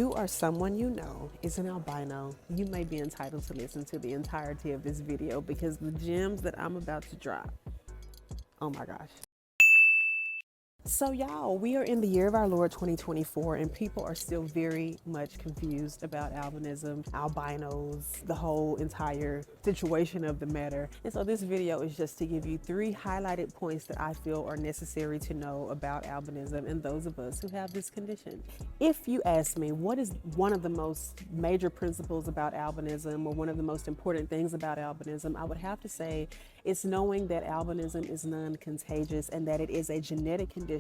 you or someone you know is an albino, you may be entitled to listen to the entirety of this video because the gems that I'm about to drop, oh my gosh. So y'all, we are in the year of our Lord 2024 and people are still very much confused about albinism, albinos, the whole entire situation of the matter. And so this video is just to give you 3 highlighted points that I feel are necessary to know about albinism and those of us who have this condition. If you ask me, what is one of the most major principles about albinism or one of the most important things about albinism, I would have to say it's knowing that albinism is non-contagious and that it is a genetic condition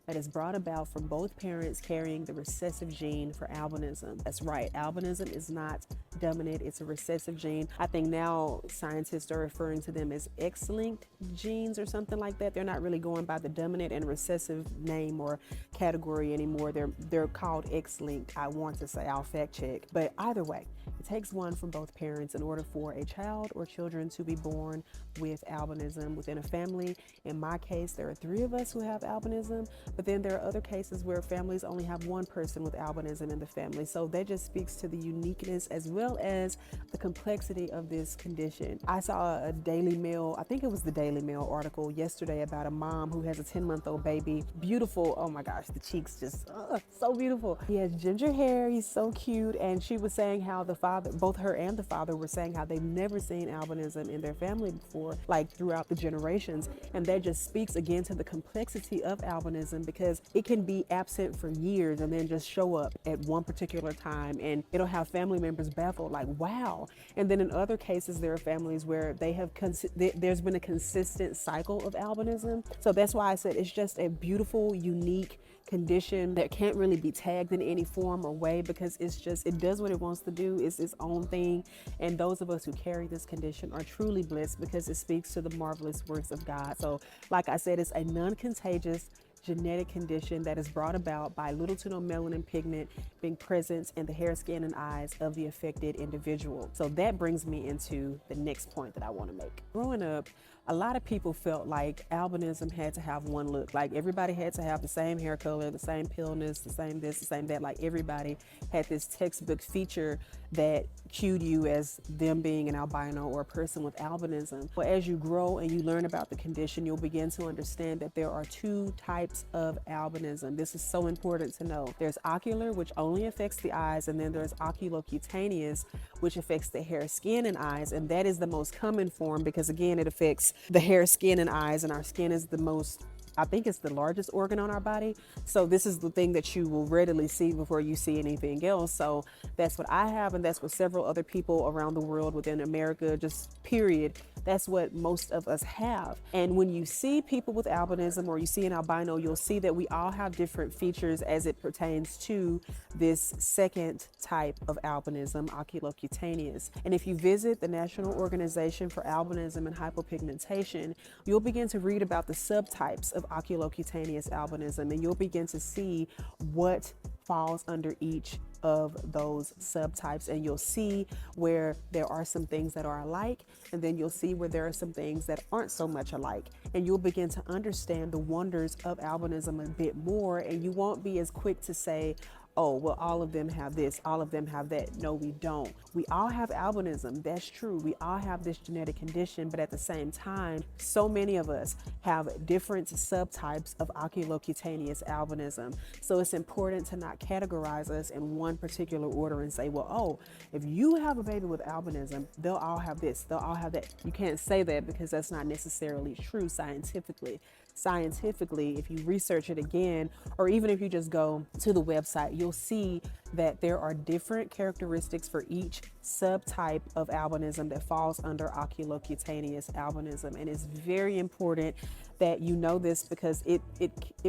that is brought about from both parents carrying the recessive gene for albinism. That's right, albinism is not dominant, it's a recessive gene. I think now scientists are referring to them as X-linked genes or something like that. They're not really going by the dominant and recessive name or category anymore. They're called X-linked, I want to say. I'll fact check. But either way, it takes one from both parents in order for a child or children to be born with albinism within a family. In my case, there are 3 of us who have albinism, but then there are other cases where families only have 1 person with albinism in the family. So that just speaks to the uniqueness as well as the complexity of this condition. I saw a Daily Mail, I think it was the Daily Mail article yesterday about a mom who has a 10-month-old baby. Beautiful, oh my gosh, the cheeks just so beautiful. He has ginger hair, he's so cute, and she was saying how the father, both her and the father were saying how they've never seen albinism in their family before, like throughout the generations. And that just speaks again to the complexity of albinism because it can be absent for years and then just show up at one particular time and it'll have family members baffled like, wow. And then in other cases, there are families where they have there's been a consistent cycle of albinism. So that's why I said it's just a beautiful, unique condition that can't really be tagged in any form or way because it's just, it does what it wants to do. It's its own thing. And those of us who carry this condition are truly blessed because it speaks to the marvelous works of God. So like I said, it's a non-contagious genetic condition that is brought about by little to no melanin pigment being present in the hair, skin, and eyes of the affected individual. So that brings me into the next point that I want to make. Growing up, a lot of people felt like albinism had to have one look. Like everybody had to have the same hair color, the same paleness, the same this, the same that. Like everybody had this textbook feature that cued you as them being an albino or a person with albinism. But as you grow and you learn about the condition, you'll begin to understand that there are 2 types of albinism. This is so important to know. There's ocular, which only affects the eyes, and then there's oculocutaneous, which affects the hair, skin, and eyes. And that is the most common form because again, it affects the hair, skin, and eyes, and our skin is the most, I think it's the largest organ on our body. So this is the thing that you will readily see before you see anything else. So that's what I have, and that's what several other people around the world within America, just period, that's what most of us have. And when you see people with albinism or you see an albino, you'll see that we all have different features as it pertains to this second type of albinism, oculocutaneous. And if you visit the National Organization for Albinism and Hypopigmentation, you'll begin to read about the subtypes of oculocutaneous albinism, and you'll begin to see what falls under each of those subtypes, and you'll see where there are some things that are alike, and then you'll see where there are some things that aren't so much alike, and you'll begin to understand the wonders of albinism a bit more, and you won't be as quick to say, oh, well, all of them have this, all of them have that. No, we don't. We all have albinism. That's true. We all have this genetic condition, but at the same time, so many of us have different subtypes of oculocutaneous albinism. So it's important to not categorize us in one particular order and say, well, oh, if you have a baby with albinism, they'll all have this, they'll all have that. You can't say that because that's not necessarily true scientifically. Scientifically, if you research it again, or even if you just go to the website, you'll see that there are different characteristics for each subtype of albinism that falls under oculocutaneous albinism. And it's very important that you know this because it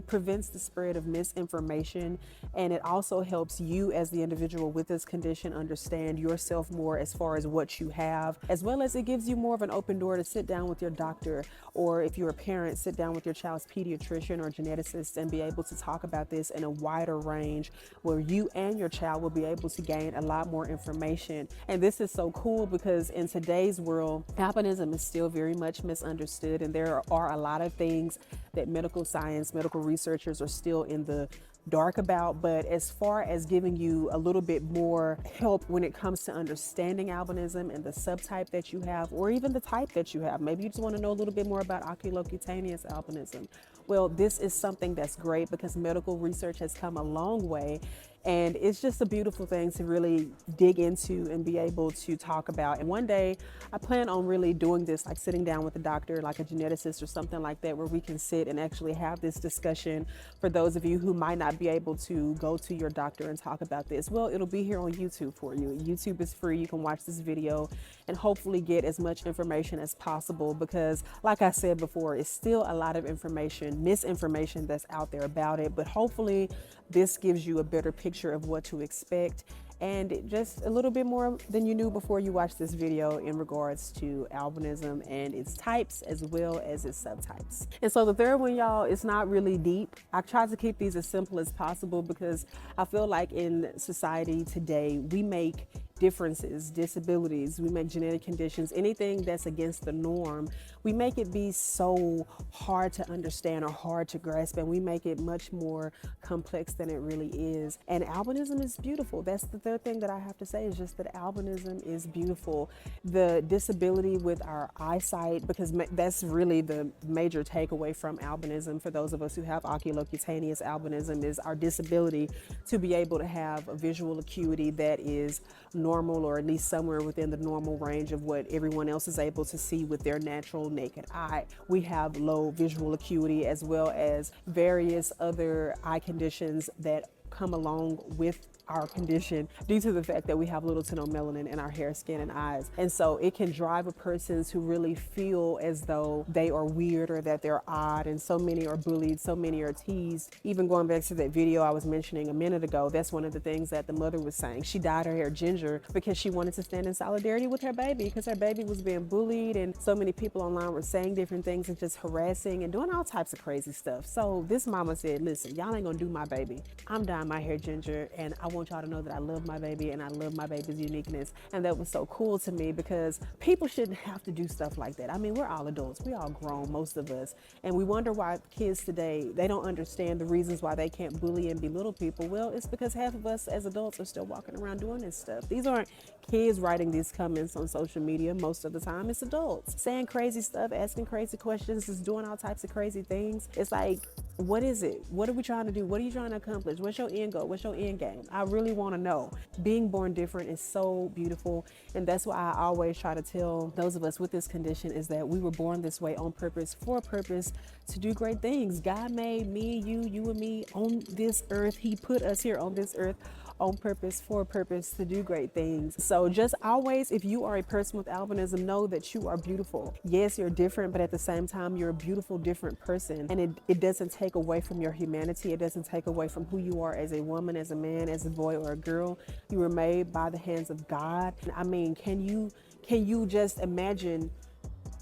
prevents the spread of misinformation, and it also helps you as the individual with this condition understand yourself more as far as what you have, as well as it gives you more of an open door to sit down with your doctor, or if you're a parent, sit down with your child's pediatrician or geneticist and be able to talk about this in a wider range where you and your child will be able to gain a lot more information. And this is so cool because in today's world, albinism is still very much misunderstood, and there are a lot of things that medical science, medical researchers are still in the dark about, but as far as giving you a little bit more help when it comes to understanding albinism and the subtype that you have, or even the type that you have. Maybe you just want to know a little bit more about oculocutaneous albinism. Well, this is something that's great because medical research has come a long way, and it's just a beautiful thing to really dig into and be able to talk about. And one day I plan on really doing this, like sitting down with a doctor, like a geneticist or something like that, where we can sit and actually have this discussion. For those of you who might not be able to go to your doctor and talk about this, well, it'll be here on YouTube for you. YouTube is free. You can watch this video and hopefully get as much information as possible, because like I said before, it's still a lot of information, misinformation that's out there about it. But hopefully this gives you a better picture of what to expect, and just a little bit more than you knew before you watched this video in regards to albinism and its types as well as its subtypes. And so the third one, y'all, it's not really deep. I try to keep these as simple as possible because I feel like in society today, we make differences, disabilities, we make genetic conditions, anything that's against the norm, we make it be so hard to understand or hard to grasp, and we make it much more complex than it really is. And albinism is beautiful. That's the third thing that I have to say, is just that albinism is beautiful. The disability with our eyesight, because that's really the major takeaway from albinism for those of us who have oculocutaneous albinism, is our disability to be able to have a visual acuity that is normal, or at least somewhere within the normal range of what everyone else is able to see with their natural naked eye. We have low visual acuity as well as various other eye conditions that come along with our condition due to the fact that we have little to no melanin in our hair, skin, and eyes. And so it can drive a person to really feel as though they are weird or that they're odd, and so many are bullied, so many are teased. Even going back to that video I was mentioning a minute ago, that's one of the things that the mother was saying. She dyed her hair ginger because she wanted to stand in solidarity with her baby, because her baby was being bullied, and so many people online were saying different things and just harassing and doing all types of crazy stuff. So this mama said, listen, y'all ain't gonna do my baby. I'm dyeing my hair ginger, and I want y'all to know that I love my baby and I love my baby's uniqueness. And that was so cool to me, because people shouldn't have to do stuff like that. I mean, we're all adults, we all grown, most of us, and we wonder why kids today, they don't understand the reasons why they can't bully and belittle people. Well, it's because half of us as adults are still walking around doing this stuff. These aren't kids writing these comments on social media. Most of the time it's adults saying crazy stuff, asking crazy questions, just doing all types of crazy things. It's like, what is it? What are we trying to do? What are you trying to accomplish? What's your end goal? What's your end game? I really want to know. Being born different is so beautiful. And that's why I always try to tell those of us with this condition, is that we were born this way on purpose, for a purpose, to do great things. God made me, you and me on this earth. He put us here on this earth on purpose, for a purpose, to do great things. So just always, if you are a person with albinism, know that you are beautiful. Yes, you're different, but at the same time, you're a beautiful, different person. And it doesn't take away from your humanity. It doesn't take away from who you are as a woman, as a man, as a boy or a girl. You were made by the hands of God. I mean, can you just imagine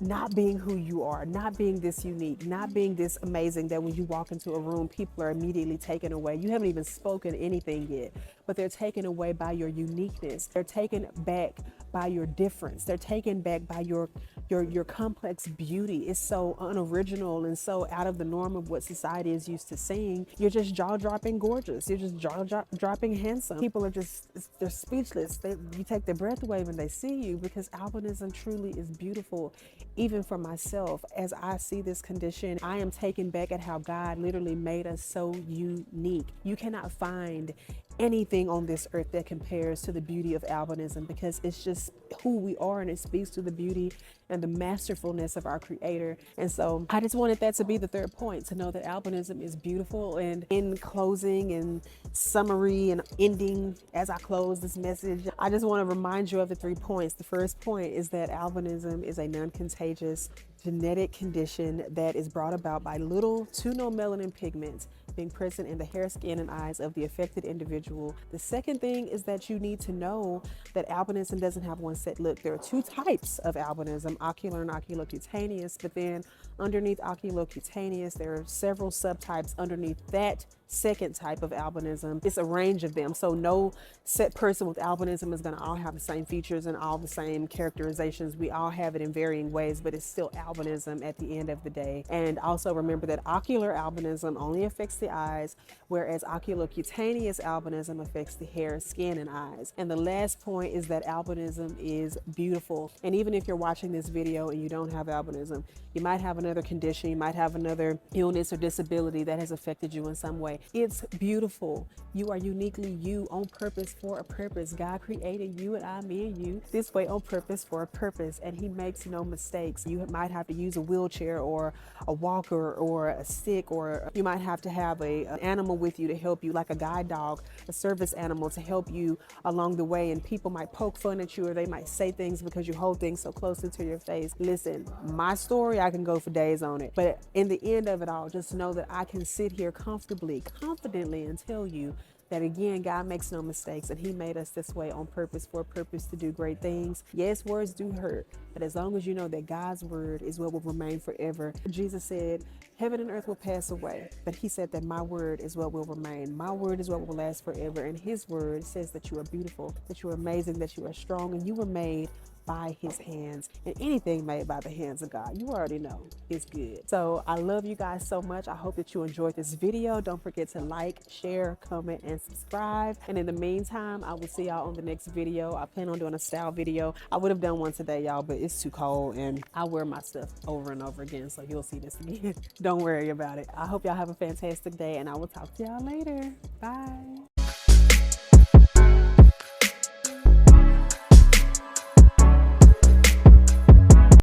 not being who you are, not being this unique, not being this amazing, that when you walk into a room, people are immediately taken away. You haven't even spoken anything yet, but they're taken away by your uniqueness. They're taken back by your difference. They're taken back by your complex beauty. It's so unoriginal and so out of the norm of what society is used to seeing. You're just jaw-dropping gorgeous. You're just jaw-dropping handsome. People are just, they're speechless. You take their breath away when they see you, because albinism truly is beautiful. Even for myself, as I see this condition, I am taken back at how God literally made us so unique. You cannot find anything on this earth that compares to the beauty of albinism, because it's just who we are, and it speaks to the beauty and the masterfulness of our Creator. And so I just wanted that to be the third point, to know that albinism is beautiful. And in closing and summary and ending, as I close this message, I just want to remind you of the 3 points. The first point is that albinism is a non-contagious genetic condition that is brought about by little to no melanin pigments being present in the hair, skin, and eyes of the affected individual. The second thing is that you need to know that albinism doesn't have one set look. There are 2 types of albinism, ocular and oculocutaneous, but then underneath oculocutaneous, there are several subtypes underneath that second type of albinism. It's a range of them. So no set person with albinism is going to all have the same features and all the same characterizations. We all have it in varying ways, but it's still albinism at the end of the day. And also remember that ocular albinism only affects the eyes, whereas oculocutaneous albinism affects the hair, skin, and eyes. And the last point is that albinism is beautiful. And even if you're watching this video and you don't have albinism, you might have another condition, you might have another illness or disability that has affected you in some way. It's beautiful. You are uniquely you, on purpose for a purpose. God created you and I, me and you, this way on purpose for a purpose, and he makes no mistakes. You might have to use a wheelchair or a walker or a stick, or you might have to have an animal with you to help you, like a guide dog, a service animal to help you along the way. And people might poke fun at you, or they might say things because you hold things so close into your face. Listen, my story, I can go for days on it, but in the end of it all, just know that I can sit here comfortably, confidently, and tell you that again, God makes no mistakes, and he made us this way on purpose for a purpose to do great things. Yes, words do hurt, but as long as you know that God's word is what will remain forever. Jesus said, heaven and earth will pass away, but he said that my word is what will remain. My word is what will last forever, and his word says that you are beautiful, that you are amazing, that you are strong, and you were made by his hands. And anything made by the hands of God, you already know, is good. So I love you guys so much. I hope that you enjoyed this video. Don't forget to like, share, comment, and subscribe. And in the meantime, I will see y'all on the next video. I plan on doing a style video. I would have done one today, y'all, but it's too cold and I wear my stuff over and over again, so you'll see this again. Don't worry about it. I hope y'all have a fantastic day, and I will talk to y'all later. Bye.